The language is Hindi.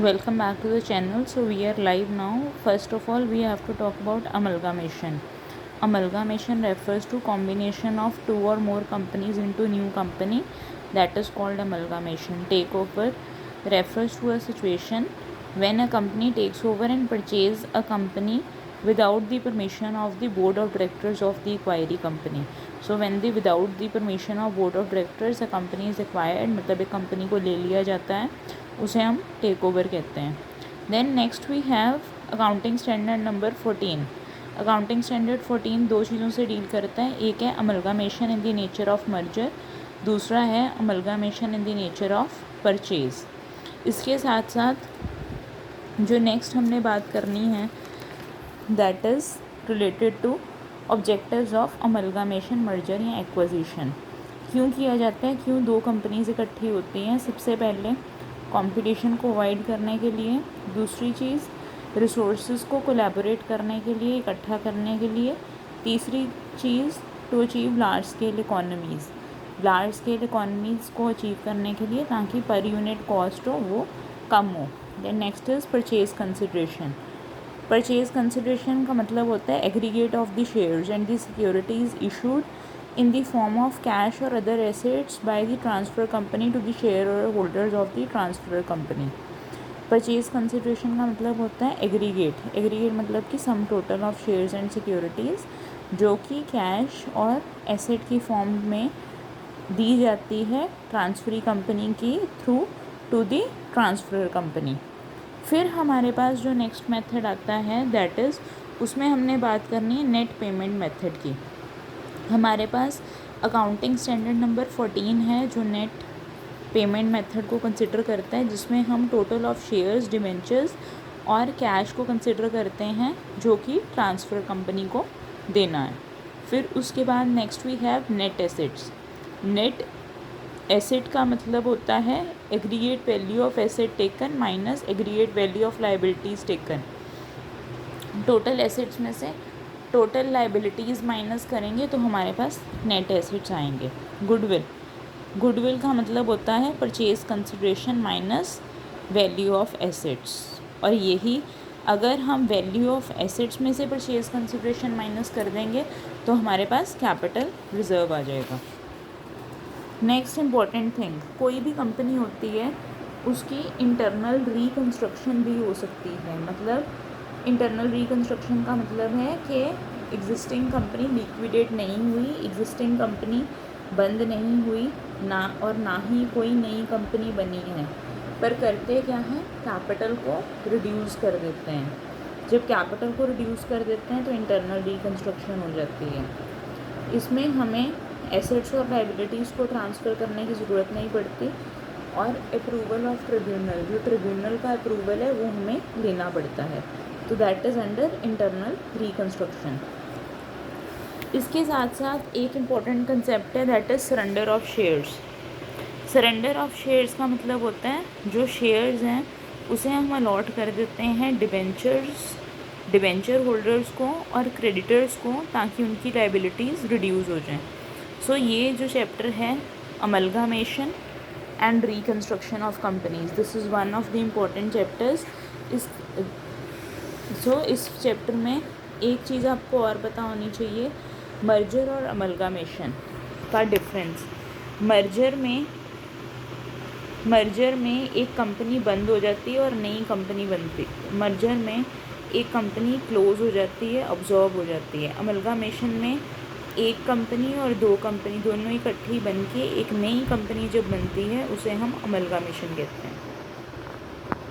Welcome back to the channel. So we are live now. First of all, we have to talk about amalgamation. Amalgamation refers to combination of two or more companies into new company, that is called amalgamation. Takeover refers to a situation when a company takes over and purchases a company without the permission of the board of directors of the acquiring company. So when the without the permission of board of directors a company is acquired, मतलब एक कंपनी को ले लिया जाता है, उसे हम टेक ओवर कहते हैं. Then next we have accounting standard number 14. Accounting standard 14 दो चीज़ों से डील करता है. एक है amalgamation in the nature of merger, दूसरा है amalgamation in the nature of purchase. इसके साथ साथ जो नेक्स्ट हमने बात करनी है that is related to objectives of amalgamation merger या एक्विजिशन. क्यों किया जाता है, क्यों दो कंपनीज इकट्ठी होती हैं? सबसे पहले कंपटीशन को अवॉइड करने के लिए, दूसरी चीज़ रिसोर्सेज को कोलैबोरेट करने के लिए, इकट्ठा करने के लिए, तीसरी चीज़ to achieve large scale economies, large scale economies को अचीव करने के लिए ताकि पर यूनिट कॉस्ट हो वो कम हो. Then next is purchase consideration. Purchase consideration का मतलब होता है aggregate of the shares and the securities issued in the form of cash or other assets by the transfer company to the shareholders of the transfer company. Purchase consideration का मतलब होता है एग्रीगेट. एग्रीगेट मतलब कि sum total of shares and securities जो कि कैश और एसेट की फॉर्म में दी जाती है ट्रांसफरी कंपनी की through to the transfer company. फिर हमारे पास जो नेक्स्ट मेथड आता है दैट इज़, उसमें हमने बात करनी है नेट पेमेंट मेथड की. हमारे पास अकाउंटिंग स्टैंडर्ड नंबर 14 है जो नेट पेमेंट मेथड को कंसिडर करता है, जिसमें हम टोटल ऑफ शेयर्स, डिबेंचर्स और कैश को कंसिडर करते हैं जो कि ट्रांसफ़र कंपनी को देना है. फिर उसके बाद next we have net assets. Net asset का मतलब होता है aggregate value of asset taken minus aggregate value of liabilities taken. Total assets में से टोटल लाइबिलिटीज़ माइनस करेंगे तो हमारे पास नेट एसेट्स आएंगे. गुडविल. गुडविल का मतलब होता है purchase consideration minus value of assets, और यही अगर हम वैल्यू ऑफ एसेट्स में से परचेज कंसिडरेशन माइनस कर देंगे तो हमारे पास कैपिटल रिजर्व आ जाएगा. नेक्स्ट इम्पॉर्टेंट थिंग, कोई भी कंपनी होती है उसकी इंटरनल रिकन्स्ट्रक्शन भी हो सकती है. मतलब इंटरनल रिकन्स्ट्रक्शन का मतलब है कि एग्जिस्टिंग कंपनी लिक्विडेट नहीं हुई, एग्जिस्टिंग कंपनी बंद नहीं हुई ना, और ना ही कोई नई कंपनी बनी है, पर करते क्या हैं, कैपिटल को रिड्यूस कर देते हैं. जब कैपिटल को रिड्यूस कर देते हैं तो इंटरनल रिकन्स्ट्रक्शन हो जाती है. इसमें हमें एसेट्स और लाइबिलिटीज़ को ट्रांसफ़र करने की ज़रूरत नहीं पड़ती, और अप्रूवल ऑफ ट्रिब्यूनल, जो ट्रिब्यूनल का अप्रूवल है वो हमें लेना पड़ता है. तो that is under internal reconstruction. इसके साथ साथ एक इम्पॉर्टेंट कंसेप्ट है that is surrender of shares. Surrender of shares का मतलब होता है जो शेयर्स हैं उसे हम अलॉट कर देते हैं डिबेंचर होल्डर्स को और क्रेडिटर्स को, ताकि उनकी लाइबिलिटीज़ रिड्यूस हो जाएं. सो ये जो चैप्टर है amalgamation and reconstruction of companies, this is one of the important chapters. इस चैप्टर में एक चीज़ आपको और पता होनी चाहिए, मर्जर और अमलगामेशन का डिफरेंस. मर्जर में एक कंपनी बंद हो जाती है और नई कंपनी बनती. मर्जर में एक कंपनी क्लोज हो जाती है, अब्जॉर्ब हो जाती है. अमलगामेशन में एक कंपनी और दो कंपनी दोनों इकट्ठी बन के एक नई कंपनी जब बनती है उसे हम अमलगामेशन कहते हैं.